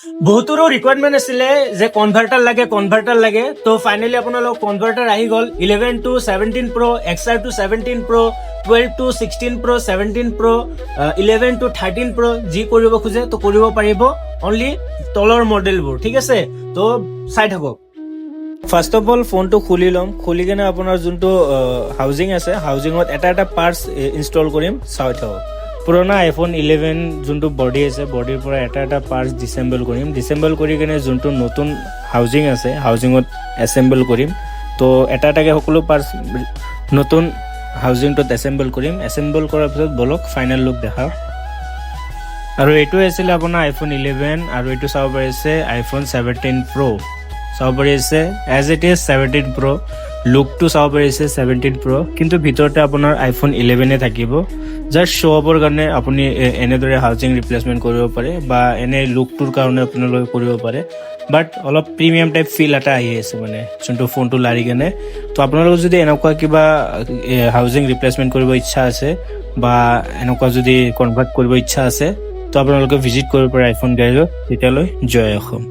বহুতৰো requirement আছিলে যে converter লাগে তো ফাইনেলি আপোনালোক কনভাৰ্টাৰ আহি গ'ল 11 to 17 Pro, XR to 17 Pro, 12 to 16 Pro, 17 Pro, 11 to 13 Pro যি কৰিব খোজে তো কৰিব পাৰিব অনলি তলৰ মডেলবোৰ ঠিক আছে তো চাই থাকক ফাৰ্ষ্ট অফ অল ফোনটো খুলি ল'ম খুলি কেনে আপোনাৰ যোনটো হাউজিং আছে হাউজিঙত এটা পাৰ্টছ ইনষ্টল কৰিম চাই থাকক পুৰণা আইফোন 11 যোনটো বডি আছে বডিৰ পৰা এটা পাৰ্টছ ডিসেম্বল কৰি কেনে যোনটো নতুন হাউজিং আছে হাউজিঙত এসেম্বল কৰিম তো এটাকে সকলো পাৰ্টছ নতুন হাউজিংটোত এসেম্বল কৰাৰ পিছত বলক ফাইনেল লুক দেখাওঁ আৰু এইটো আছিল আপোনাৰ আইফোন 11 আৰু এইটো চাব পাৰিছে আইফোন 17 Pro চাব পাৰিছে এজ ইট ইজ 17 Pro লুকটো চাব পাৰিছে 17 Pro কিন্তু ভিতৰতে আপোনাৰ আইফোন 11 থাকিব জাস্ট শ্ব অফৰ কাৰণে আপুনি এনেদৰে হাউজিং ৰিপ্লেচমেণ্ট কৰিব পাৰে বা এনে লুকটোৰ কাৰণে আপোনালোকে কৰিব পাৰে বাট অলপ প্ৰিমিয়াম টাইপ ফিল এটা আহি আছে মানে যোনটো ফোনটো লাৰি কেনে তো আপোনালোকৰ যদি এনেকুৱা কিবা হাউজিং ৰিপ্লেচমেণ্ট কৰিব ইচ্ছা আছে বা এনেকুৱা যদি কনভাৰ্ট কৰিব ইচ্ছা আছে তো আপোনালোকে ভিজিট কৰিব পাৰে আইফোন গেৰেজত তেতিয়ালৈ জয় অসম